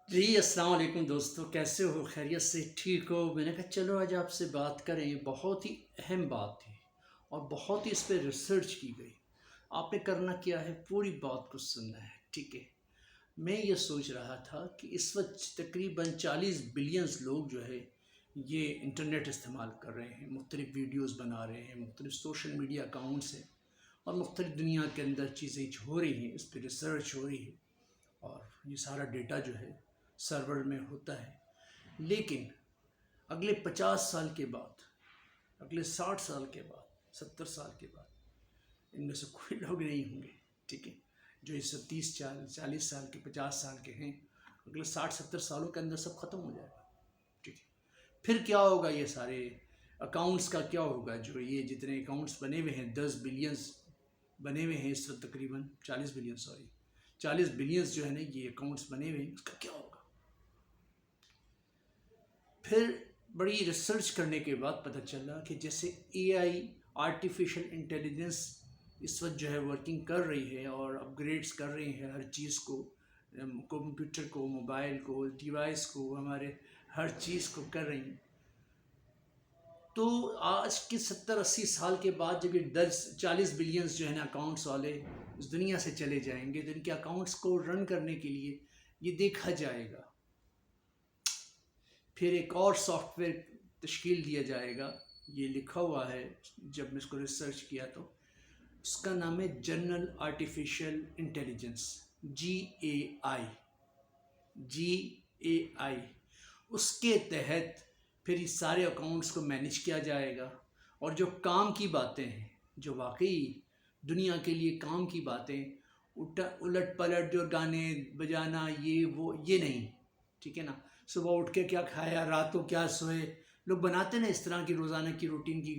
جی السلام علیکم دوستو، کیسے ہو؟ خیریت سے ٹھیک ہو؟ میں نے کہا چلو آج آپ سے بات کریں، بہت ہی اہم بات تھی اور بہت ہی اس پہ ریسرچ کی گئی۔ آپ نے کرنا کیا ہے، پوری بات کو سننا ہے، ٹھیک ہے؟ میں یہ سوچ رہا تھا کہ اس وقت تقریباً 40 بلینز لوگ جو ہے یہ انٹرنیٹ استعمال کر رہے ہیں، مختلف ویڈیوز بنا رہے ہیں، مختلف سوشل میڈیا اکاؤنٹس ہیں اور مختلف دنیا کے اندر چیزیں ہو رہی ہیں، اس پہ ریسرچ ہو رہی ہے اور یہ سارا ڈیٹا جو ہے سرور میں ہوتا ہے۔ لیکن اگلے 50 سال کے بعد، اگلے 60 سال کے بعد، 70 سال کے بعد ان میں سے کوئی لوگ نہیں ہوں گے، ٹھیک ہے؟ جو اس 30 40 40 سال کے 50 سال کے ہیں، اگلے 60 70 سالوں کے اندر سب ختم ہو جائے گا، ٹھیک ہے؟ پھر کیا ہوگا؟ یہ سارے اکاؤنٹس کا کیا ہوگا؟ جو یہ جتنے اکاؤنٹس بنے ہوئے ہیں، 10 بلینز بنے ہوئے ہیں اس وقت، تقریباً 40 بلین، سوری 40 بلینز جو ہے نا یہ اکاؤنٹس بنے ہوئے ہیں، اس کا کیا ہوگا؟ پھر بڑی ریسرچ کرنے کے بعد پتہ چلا کہ جیسے اے آئی، آرٹیفیشل انٹیلیجنس اس وقت جو ہے ورکنگ کر رہی ہے اور اپ گریڈس کر رہی ہے ہر چیز کو، کمپیوٹر کو، موبائل کو، ڈیوائس کو، ہمارے ہر چیز کو کر رہی ہیں، تو آج کے 70 80 سال کے بعد جب یہ 40 بلینز جو ہے نا اکاؤنٹس والے اس دنیا سے چلے جائیں گے، تو ان کے اکاؤنٹس کو رن کرنے کے لیے یہ دیکھا جائے گا، پھر ایک اور سافٹ ویئر تشکیل دیا جائے گا۔ یہ لکھا ہوا ہے، جب میں اس کو ریسرچ کیا تو اس کا نام ہے general artificial intelligence, GAI، GAI۔ اس کے تحت پھر اس سارے اکاؤنٹس کو مینیج کیا جائے گا، اور جو کام کی باتیں ہیں، جو واقعی دنیا کے لیے کام کی باتیں، الٹ پلٹ جو گانے بجانا یہ وہ یہ نہیں، ٹھیک ہے نا؟ صبح اٹھ کے کیا کھایا، رات کو کیا سوئے، لوگ بناتے ہیں نا اس طرح کی روزانہ کی روٹین کی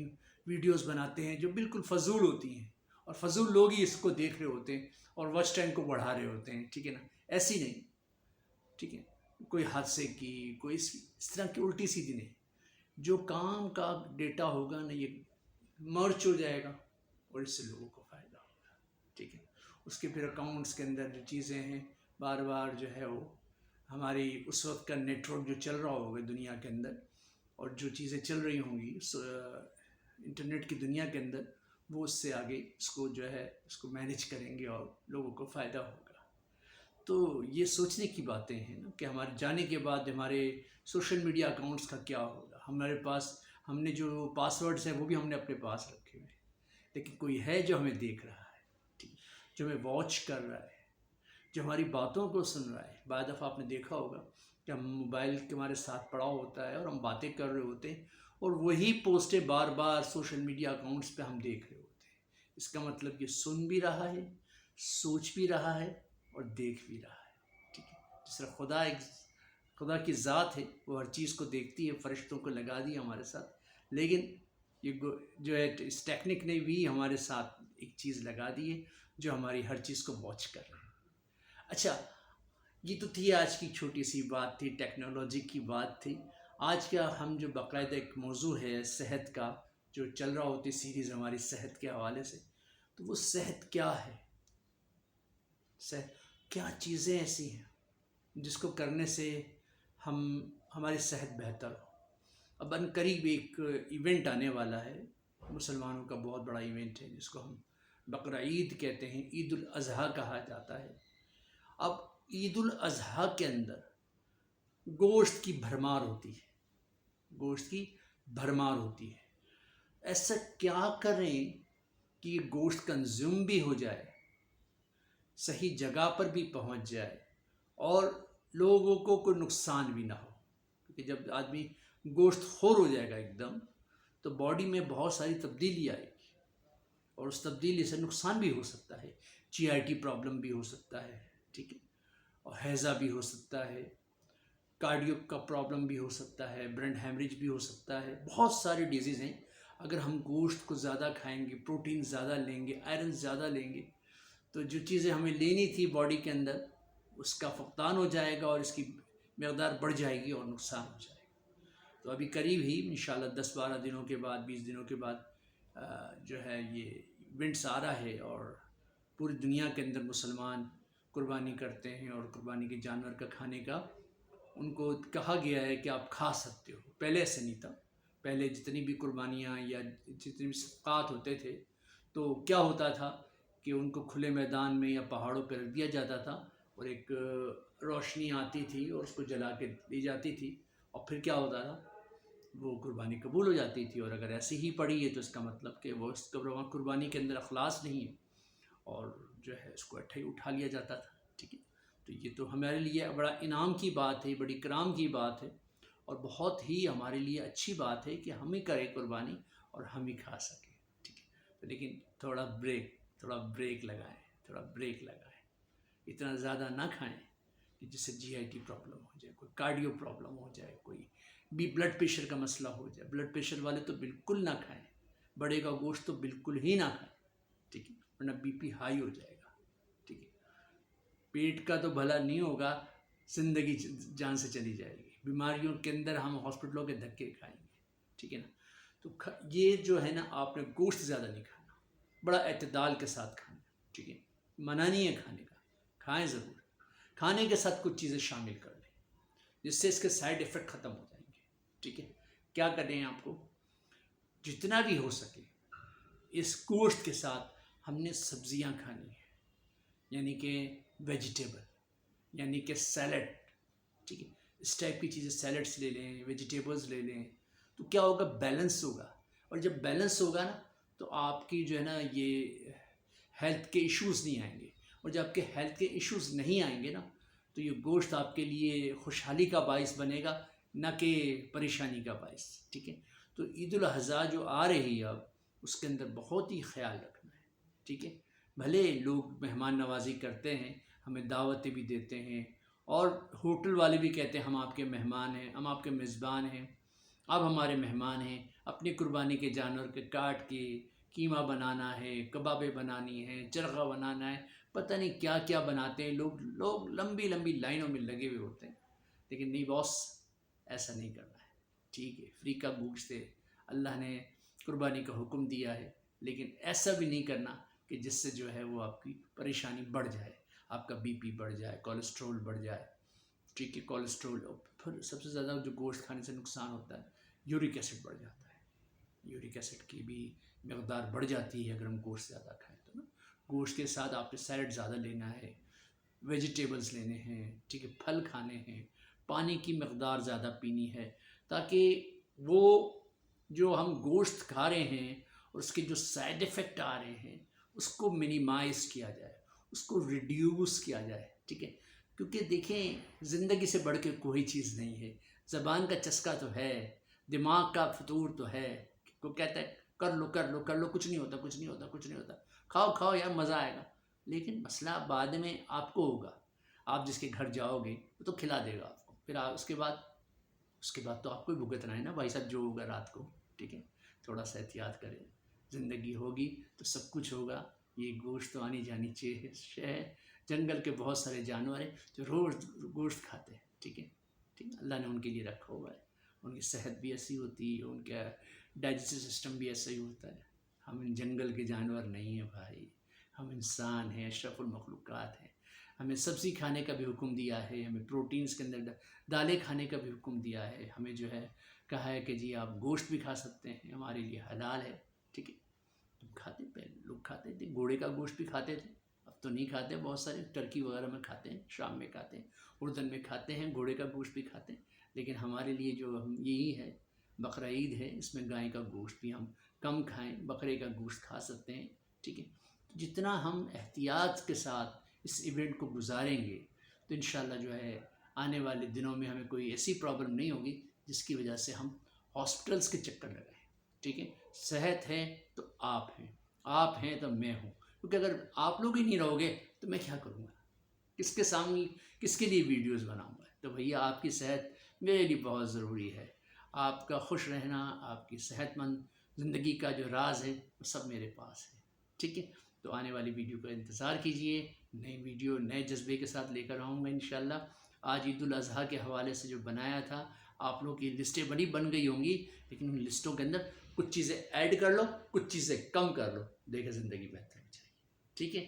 ویڈیوز بناتے ہیں جو بالکل فضول ہوتی ہیں، اور فضول لوگ ہی اس کو دیکھ رہے ہوتے ہیں اور واچ ٹائم کو بڑھا رہے ہوتے ہیں، ٹھیک ہے نا؟ ایسی نہیں، ٹھیک ہے؟ کوئی حادثے کی، کوئی اس طرح کی الٹی سیدھی نہیں۔ جو کام کا ڈیٹا ہوگا نا یہ مرچ ہو جائے گا اور اس سے لوگوں کو فائدہ ہوگا، ٹھیک ہے؟ اس کے پھر اکاؤنٹس کے اندر جو چیزیں ہیں بار بار جو ہے وہ ہماری اس وقت کا نیٹ ورک جو چل رہا ہوگا دنیا کے اندر، اور جو چیزیں چل رہی ہوں گی انٹرنیٹ کی دنیا کے اندر، وہ اس سے آگے اس کو جو ہے اس کو مینیج کریں گے اور لوگوں کو فائدہ ہوگا۔ تو یہ سوچنے کی باتیں ہیں نا کہ ہمارے جانے کے بعد ہمارے سوشل میڈیا اکاؤنٹس کا کیا ہوگا؟ ہمارے پاس ہم نے جو پاس ورڈس ہیں وہ بھی ہم نے اپنے پاس رکھے ہوئے ہیں، لیکن کوئی ہے جو ہمیں دیکھ رہا ہے، ٹھیک، جو ہمیں واچ کر رہا ہے، جو ہماری باتوں کو سن رہا ہے۔ بعض دفعہ آپ نے دیکھا ہوگا کہ ہم موبائل کے ہمارے ساتھ پڑا ہوتا ہے اور ہم باتیں کر رہے ہوتے ہیں، اور وہی پوسٹیں بار بار سوشل میڈیا اکاؤنٹس پہ ہم دیکھ رہے ہوتے ہیں۔ اس کا مطلب یہ سن بھی رہا ہے، سوچ بھی رہا ہے اور دیکھ بھی رہا ہے، ٹھیک ہے؟ جس طرح خدا کی ذات ہے، وہ ہر چیز کو دیکھتی ہے، فرشتوں کو لگا دیا ہمارے ساتھ، لیکن یہ جو ہے اس ٹیکنک نے بھی ہمارے ساتھ ایک چیز لگا دی ہے جو ہماری ہر چیز کو واچ کر رہے ہیں۔ اچھا، یہ تو تھی آج کی چھوٹی سی بات، تھی ٹیکنالوجی کی بات تھی۔ آج کا ہم جو باقاعدہ ایک موضوع ہے صحت کا، جو چل رہا ہوتی سیریز ہماری صحت کے حوالے سے، تو وہ صحت کیا ہے؟ صحت کیا چیزیں ایسی ہیں جس کو کرنے سے ہماری صحت بہتر ہو؟ اب ان قریب ایک ایونٹ آنے والا ہے، مسلمانوں کا بہت بڑا ایونٹ ہے جس کو ہم بقرعید کہتے ہیں، عید الاضحیٰ کہا جاتا ہے۔ اب عید الاضحیٰ کے اندر گوشت کی بھرمار ہوتی ہے، گوشت کی بھرمار ہوتی ہے۔ ایسا کیا کریں کہ یہ گوشت کنزیوم بھی ہو جائے، صحیح جگہ پر بھی پہنچ جائے اور لوگوں کو کوئی نقصان بھی نہ ہو؟ کیونکہ جب آدمی گوشت خور ہو جائے گا ایک دم، تو باڈی میں بہت ساری تبدیلی آئے گی، اور اس تبدیلی سے نقصان بھی ہو سکتا ہے، GIT پرابلم بھی ہو سکتا ہے، ٹھیک ہے؟ اور ہیضہ بھی ہو سکتا ہے، کارڈیو کا پرابلم بھی ہو سکتا ہے، برین ہیمریج بھی ہو سکتا ہے، بہت سارے ڈیزیز ہیں۔ اگر ہم گوشت کو زیادہ کھائیں گے، پروٹین زیادہ لیں گے، آئرن زیادہ لیں گے، تو جو چیزیں ہمیں لینی تھی باڈی کے اندر اس کا فقدان ہو جائے گا اور اس کی مقدار بڑھ جائے گی اور نقصان ہو جائے گا۔ تو ابھی قریب ہی انشاءاللہ 10 12 دنوں کے بعد، 20 دنوں کے بعد جو ہے یہ ایونٹس آ رہا ہے، اور پوری دنیا کے اندر مسلمان قربانی کرتے ہیں اور قربانی کے جانور کا کھانے کا ان کو کہا گیا ہے کہ آپ کھا سکتے ہو. پہلے ایسا نہیں تھا. پہلے جتنی بھی قربانیاں یا جتنے بھی صدقات ہوتے تھے تو کیا ہوتا تھا کہ ان کو کھلے میدان میں یا پہاڑوں پہ رکھ دیا جاتا تھا اور ایک روشنی آتی تھی اور اس کو جلا کے دی جاتی تھی اور پھر کیا ہوتا تھا وہ قربانی قبول ہو جاتی تھی. اور اگر ایسی ہی پڑی ہے تو اس کا مطلب کہ وہ اس قربانی کے اندر اخلاص نہیں ہے اور جو ہے اس کو اٹھا لیا جاتا تھا. ٹھیک ہے. تو یہ تو ہمارے لیے بڑا انعام کی بات ہے, بڑی کرام کی بات ہے اور بہت ہی ہمارے لیے اچھی بات ہے کہ ہم ہی کریں قربانی اور ہم ہی کھا سکیں. ٹھیک ہے. تو لیکن تھوڑا بریک لگائیں. اتنا زیادہ نہ کھائیں کہ جس سے جی آئی ٹی پرابلم ہو جائے, کوئی کارڈیو پرابلم ہو جائے, کوئی بھی بلڈ پریشر کا مسئلہ ہو جائے. بلڈ پریشر والے تو بالکل نہ کھائیں, بڑے کا گوشت تو بالکل ہی نہ کھائیں. ٹھیک ہے. ورنہ بی پی ہائی ہو جائے گا. ٹھیک ہے. پیٹ کا تو بھلا نہیں ہوگا, زندگی جان سے چلی جائے گی. بیماریوں کے اندر ہم ہاسپٹلوں کے دھکے کھائیں گے. ٹھیک ہے نا. تو یہ جو ہے نا, آپ نے گوشت زیادہ نہیں کھانا, بڑا اعتدال کے ساتھ کھانا. ٹھیک ہے. منع نہیں ہے کھانے کا, کھائیں ضرور. کھانے کے ساتھ کچھ چیزیں شامل کر لیں جس سے اس کے سائیڈ ایفیکٹ ختم ہو جائیں گے. ٹھیک ہے. کیا کریں آپ کو جتنا بھی ہو سکے اس گوشت کے ساتھ ہم نے سبزیاں کھانی ہیں, یعنی کہ ویجیٹیبل, یعنی کہ سیلڈ. ٹھیک ہے. اس ٹائپ کی چیزیں سیلڈس لے لیں, ویجیٹیبلز لے لیں, تو کیا ہوگا, بیلنس ہوگا. اور جب بیلنس ہوگا نا تو آپ کی جو ہے نا یہ ہیلتھ کے ایشوز نہیں آئیں گے. اور جب آپ کے ہیلتھ کے ایشوز نہیں آئیں گے نا تو یہ گوشت آپ کے لیے خوشحالی کا باعث بنے گا, نہ کہ پریشانی کا باعث. ٹھیک ہے. تو عید الاضحیٰ جو آ رہی ہے اب, اس کے اندر بہت ہی خیال رکھنا ہے. ٹھیک ہے. بھلے لوگ مہمان نوازی کرتے ہیں, ہمیں دعوتیں بھی دیتے ہیں اور ہوٹل والے بھی کہتے ہیں ہم آپ کے مہمان ہیں, ہم آپ کے میزبان ہیں, آپ ہمارے مہمان ہیں. اپنی قربانی کے جانور کے کاٹ کے قیمہ بنانا ہے, کبابیں بنانی ہیں, چرخہ بنانا ہے, پتہ نہیں کیا کیا بناتے ہیں لوگ لمبی لمبی لائنوں میں لگے ہوئے ہوتے ہیں. لیکن نہیں باس, ایسا نہیں کرنا ہے. ٹھیک ہے. فری کا گوشت ہے, اللہ نے قربانی کا حکم دیا ہے, لیکن ایسا بھی نہیں کرنا کہ جس سے جو ہے وہ آپ کی پریشانی بڑھ جائے, آپ کا بی پی بڑھ جائے, کولیسٹرول بڑھ جائے. ٹھیک ہے. کولیسٹرول, پھر سب سے زیادہ جو گوشت کھانے سے نقصان ہوتا ہے, یورک ایسڈ بڑھ جاتا ہے. یورک ایسڈ کی بھی مقدار بڑھ جاتی ہے اگر ہم گوشت زیادہ کھائیں تو نا. گوشت کے ساتھ آپ نے سیلڈ زیادہ لینا ہے, ویجیٹیبلز لینے ہیں. ٹھیک ہے. پھل کھانے ہیں, پانی کی مقدار زیادہ پینی ہے, تاکہ وہ جو ہم گوشت کھا رہے ہیں اور اس کے جو سائیڈ ایفیکٹ آ رہے ہیں اس کو منیمائز کیا جائے, اس کو ریڈیوس کیا جائے. ٹھیک ہے. کیونکہ دیکھیں زندگی سے بڑھ کے کوئی چیز نہیں ہے. زبان کا چسکا تو ہے, دماغ کا فطور تو ہے, وہ کہتا ہے کر لو کر لو کر لو, کچھ نہیں ہوتا کچھ نہیں ہوتا کچھ نہیں ہوتا, کھاؤ کھاؤ یار مزہ آئے گا. لیکن مسئلہ بعد میں آپ کو ہوگا. آپ جس کے گھر جاؤ گے وہ تو کھلا دے گا آپ کو, پھر اس کے بعد تو آپ کو ہی بھگتنا ہے نا بھائی صاحب جو ہوگا رات کو. ٹھیک ہے. تھوڑا سا احتیاط کریں. زندگی ہوگی تو سب کچھ ہوگا. یہ گوشت تو آنی جانی شے ہے. جنگل کے بہت سارے جانور ہیں جو روز گوشت کھاتے ہیں. ٹھیک ہے. ٹھیک ہے. اللہ نے ان کے لیے رکھا ہوا ہے, ان کی صحت بھی ایسی ہوتی ہے, ان کا ڈائجسٹو سسٹم بھی ایسا ہی ہوتا ہے. ہم ان جنگل کے جانور نہیں ہیں بھائی, ہم انسان ہیں, اشرف المخلوقات ہیں. ہمیں سبزی کھانے کا بھی حکم دیا ہے, ہمیں پروٹینز کے اندر دالیں کھانے کا بھی حکم دیا ہے, ہمیں جو ہے کہا ہے کہ جی آپ گوشت بھی کھا سکتے ہیں, ہمارے لیے حلال ہے. ٹھیک ہے. تم کھاتے, پہلے لوگ کھاتے تھے, گھوڑے کا گوشت بھی کھاتے تھے, اب تو نہیں کھاتے. بہت سارے ٹرکی وغیرہ میں کھاتے ہیں, شام میں کھاتے ہیں, اردن میں کھاتے ہیں, گھوڑے کا گوشت بھی کھاتے ہیں. لیکن ہمارے لیے جو ہم یہی ہے بقرہ عید ہے, اس میں گائے کا گوشت بھی ہم کم کھائیں, بکرے کا گوشت کھا سکتے ہیں. ٹھیک ہے. جتنا ہم احتیاط کے ساتھ اس ایونٹ کو گزاریں گے تو انشاءاللہ جو ہے آنے والے دنوں میں ہمیں کوئی ایسی پرابلم نہیں ہوگی جس کی وجہ سے ہم ہاسپٹلس کے چکر لگائیں. ٹھیک ہے. صحت ہے تو آپ ہیں, آپ ہیں تو میں ہوں. کیونکہ اگر آپ لوگ ہی نہیں رہو گے تو میں کیا کروں گا, کس کے سامنے, کس کے لیے ویڈیوز بناؤں گا. تو بھیا آپ کی صحت میرے لیے بہت ضروری ہے. آپ کا خوش رہنا, آپ کی صحت مند زندگی کا جو راز ہے وہ سب میرے پاس ہے. ٹھیک ہے. تو آنے والی ویڈیو کا انتظار کیجئے. نئی ویڈیو نئے جذبے کے ساتھ لے کر آؤں گا انشاءاللہ. آج عید الاضحیٰ کے حوالے سے جو بنایا تھا, آپ لوگ کی لسٹیں بڑی بن گئی ہوں گی, لیکن ان لسٹوں کے اندر کچھ چیزیں ایڈ کر لو, کچھ چیزیں کم کر لو, دیکھیں زندگی بہتر ہو جائے گی. ٹھیک ہے.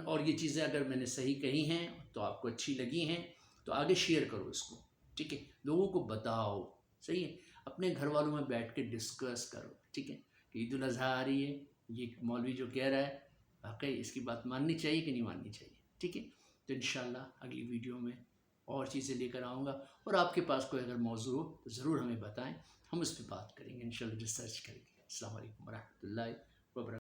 اور یہ چیزیں اگر میں نے صحیح کہی ہیں تو آپ کو اچھی لگی ہیں تو آگے شیئر کرو اس کو. ٹھیک ہے، لوگوں کو بتاؤ، صحیح ہے، اپنے گھر والوں میں بیٹھ کے ڈسکس کرو، ٹھیک ہے، کہ عید الاضحیٰ آ رہی ہے، یہ مولوی جو کہہ رہا ہے واقعی اس کی بات ماننی چاہیے کہ نہیں ماننی چاہیے، ٹھیک ہے۔ تو انشاءاللہ اگلی ویڈیو میں اور چیزیں لے کر آؤں گا، اور آپ کے پاس کوئی اگر موضوع ہو تو ضرور ہمیں بتائیں، ہم اس پہ بات کریں گے، انشاءاللہ ریسرچ کریں گے۔ السلام علیکم ورحمۃ اللہ وبرکاتہ۔